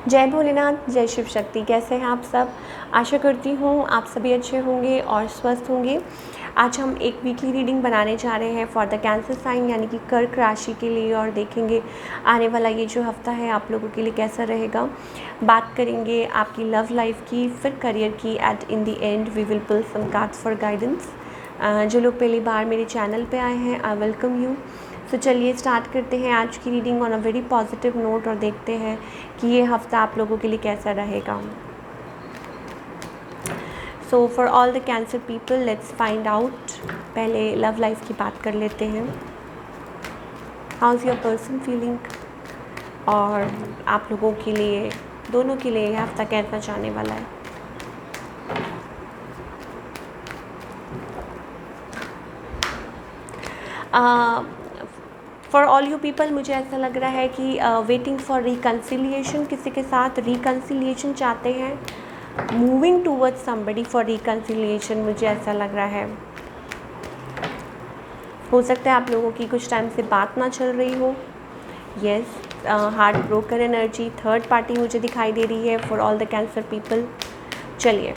जय भोलेनाथ, जय शिव शक्ति। कैसे हैं आप सब? आशा करती हूँ आप सभी अच्छे होंगे और स्वस्थ होंगे। आज हम एक वीकली रीडिंग बनाने जा रहे हैं फॉर द कैंसर साइन यानी कि कर्क राशि के लिए, और देखेंगे आने वाला ये जो हफ्ता है आप लोगों के लिए कैसा रहेगा। बात करेंगे आपकी लव लाइफ की, फिर करियर की, at in the end we will pull some cards for guidance. जो लोग पहली बार मेरे चैनल पे आए हैं, आई वेलकम यू। तो चलिए स्टार्ट करते हैं आज की reading on a very positive note और देखते हैं कि ये हफ्ता आप लोगों के लिए कैसा रहेगा। So for all the cancer people let's find out. पहले लव लाइफ की बात कर लेते हैं। How is your person feeling, और आप लोगों के लिए, दोनों के लिए ये हफ्ता कैसा जाने वाला है। फॉर ऑल यू पीपल मुझे ऐसा लग रहा है कि वेटिंग फॉर रिकन्सिलिएशन, किसी के साथ रिकन्सिलिएशन चाहते हैं, moving towards somebody for reconciliation, मुझे ऐसा लग रहा है। हो सकता है आप लोगों की कुछ टाइम से बात ना चल रही हो। Yes, heart broker energy, third party मुझे दिखाई दे रही है for all the cancer people. चलिए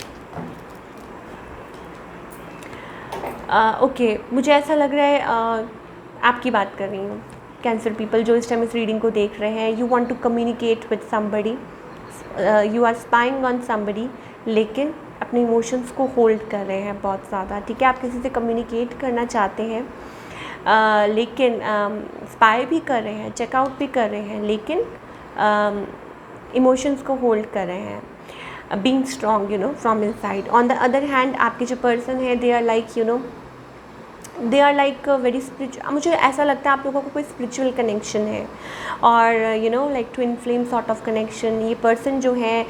ओके, मुझे ऐसा लग रहा है आपकी बात कर रही हूँ। कैंसर पीपल जो इस टाइम इस रीडिंग को देख रहे हैं, you want to communicate with somebody, you are spying on somebody, लेकिन अपने इमोशंस को होल्ड कर रहे हैं बहुत ज़्यादा। ठीक है, आप किसी से कम्युनिकेट करना चाहते हैं, लेकिन स्पाई भी कर रहे हैं, चेकआउट भी कर रहे हैं, लेकिन इमोशंस को होल्ड कर रहे हैं, being strong from inside. On the other hand आपके जो पर्सन है, they are like they are like very spiritual. मुझे ऐसा लगता है आप लोगों को कोई स्पिरिचुअल कनेक्शन है, और like twin flame sort of connection. ये पर्सन जो है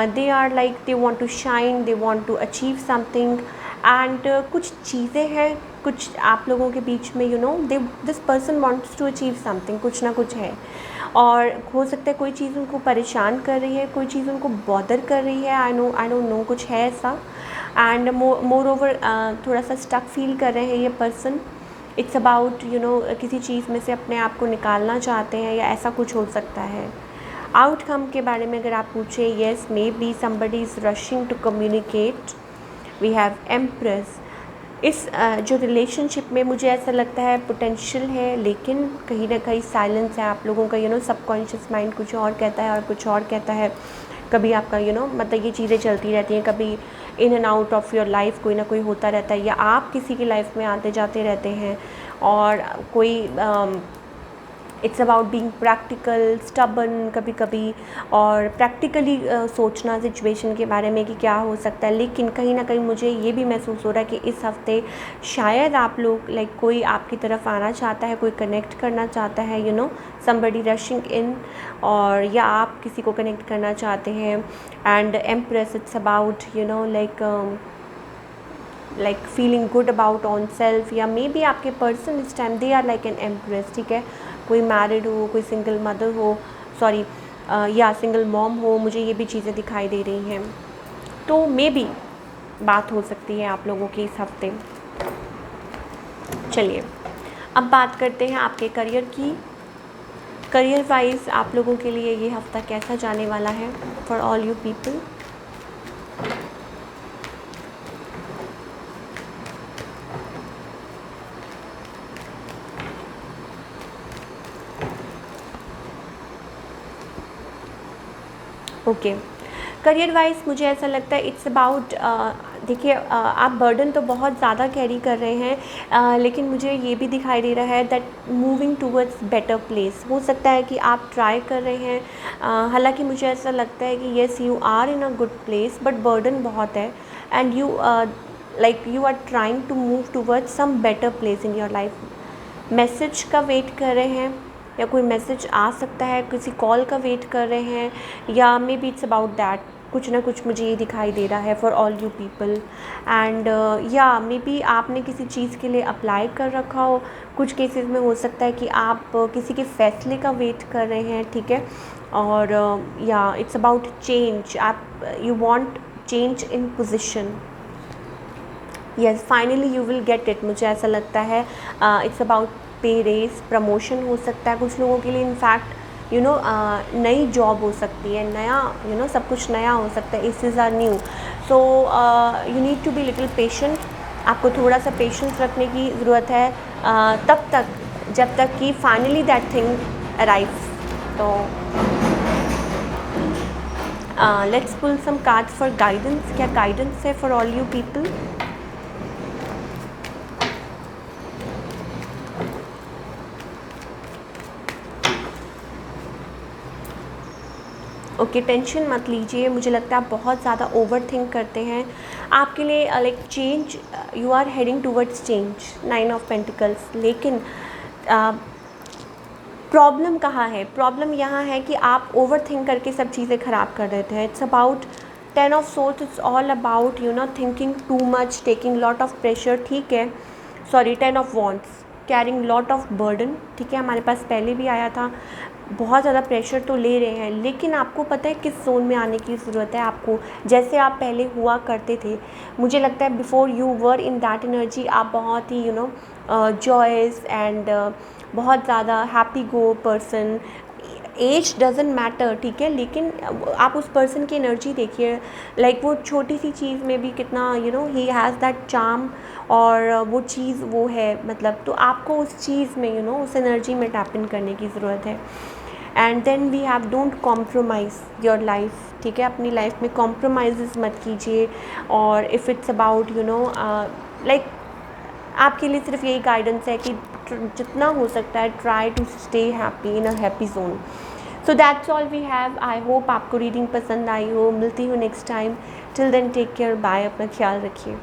they are like they want to shine, they want to achieve something, and कुछ चीज़ें हैं कुछ आप लोगों के बीच में, this person wants to achieve something, कुछ ना कुछ है। और हो सकता है कोई चीज़ उनको परेशान कर रही है, कोई चीज़ उनको बॉदर कर रही है, आई डोंट नो, कुछ है ऐसा। एंड मोर ओवर थोड़ा सा स्टक फील कर रहे हैं ये पर्सन। इट्स अबाउट किसी चीज़ में से अपने आप को निकालना चाहते हैं, या ऐसा कुछ हो सकता है। आउटकम के बारे में अगर आप पूछें, yes maybe somebody is rushing to communicate. We have empress. इस जो रिलेशनशिप में मुझे ऐसा लगता है पोटेंशियल है, लेकिन कहीं ना कहीं साइलेंस है आप लोगों का। सबकॉन्शियस माइंड कुछ और कहता है और कुछ और कहता है। कभी आपका मतलब ये चीज़ें चलती रहती हैं, कभी in and out of your life कोई ना कोई होता रहता है, या आप किसी की लाइफ में आते जाते रहते हैं, और कोई it's about being practical, stubborn कभी कभी, और प्रैक्टिकली सोचना सिचुएशन के बारे में कि क्या हो सकता है। लेकिन कहीं ना कहीं मुझे ये भी महसूस हो रहा है कि इस हफ्ते शायद आप लोग लाइक कोई आपकी तरफ आना चाहता है, कोई कनेक्ट करना चाहता है, समबडी रशिंग इन, और या आप किसी को कनेक्ट करना चाहते हैं। And empress, it's about like feeling good about own self, या मे बी आपके पर्सन इस time they are like an empress. ठीक है, कोई मैरिड हो, कोई सिंगल मदर हो, सॉरी या सिंगल मॉम हो, मुझे ये भी चीज़ें दिखाई दे रही हैं। तो मे बी बात हो सकती है आप लोगों की इस हफ्ते। चलिए अब बात करते हैं आपके करियर की। करियर वाइज आप लोगों के लिए ये हफ्ता कैसा जाने वाला है for all you people. Okay, career wise मुझे ऐसा लगता है इट्स अबाउट, देखिए आप बर्डन तो बहुत ज़्यादा कैरी कर रहे हैं, लेकिन मुझे ये भी दिखाई दे रहा है that moving towards better place. हो सकता है कि आप ट्राई कर रहे हैं, हालांकि मुझे ऐसा लगता है कि yes you are in a good place, but burden बहुत है, and you like you are trying to move towards some better place in your life. Message का वेट कर रहे हैं, या कोई मैसेज आ सकता है, किसी कॉल का वेट कर रहे हैं, या may be it's about that, कुछ ना कुछ मुझे ये दिखाई दे रहा है for all you people. And या मे बी आपने किसी चीज़ के लिए अप्लाई कर रखा हो। कुछ केसेस में हो सकता है कि आप किसी के फैसले का वेट कर रहे हैं। ठीक है, और या इट्स अबाउट चेंज, आप you want change in position. Yes, finally you will get it, मुझे ऐसा लगता है। इट्स अबाउट पे रेस, प्रमोशन हो सकता है कुछ लोगों के लिए। इनफैक्ट नई जॉब हो सकती है, नया सब कुछ नया हो सकता है, aces are new, so you need to be little patient. आपको थोड़ा सा पेशेंस रखने की ज़रूरत है तब तक जब तक कि फाइनली दैट थिंग अराइव्स। तो let's pull some cards for guidance. क्या गाइडेंस है for all you people? Okay, tension मत लीजिए। मुझे लगता है आप बहुत ज़्यादा ओवर थिंक करते हैं। आपके लिए like change, you are heading towards change, 9 of pentacles. लेकिन प्रॉब्लम कहाँ है? प्रॉब्लम यहाँ है कि आप ओवर थिंक करके सब चीज़ें ख़राब कर देते हैं। It's about 10 of source, it's all about thinking too much, taking lot of pressure, ठीक है। Sorry, 10 of wants, carrying lot of burden, ठीक है, हमारे पास पहले भी आया था। बहुत ज़्यादा प्रेशर तो ले रहे हैं, लेकिन आपको पता है किस जोन में आने की ज़रूरत है आपको, जैसे आप पहले हुआ करते थे। मुझे लगता है before you were in that energy, आप बहुत ही जॉयस एंड बहुत ज़्यादा happy go person. Age doesn't matter, ठीक है, लेकिन आप उस पर्सन की एनर्जी देखिए, लाइक वो छोटी सी चीज़ में भी कितना ही हैज़ दैट चार्म, और वो चीज़ वो है, मतलब तो आपको उस चीज़ में उस एनर्जी में टैप इन करने की ज़रूरत है। And then we have don't compromise your life, ठीक है, अपनी लाइफ में कॉम्प्रोमाइज़ मत कीजिए। और इफ़ इट्स अबाउट लाइक आपके लिए सिर्फ यही गाइडेंस है कि जितना हो सकता है try to stay happy in a happy zone. So that's all we have. I hope आपको रीडिंग पसंद आई हो। मिलती हूँ next time. Till then take care, bye, अपना ख्याल रखिए।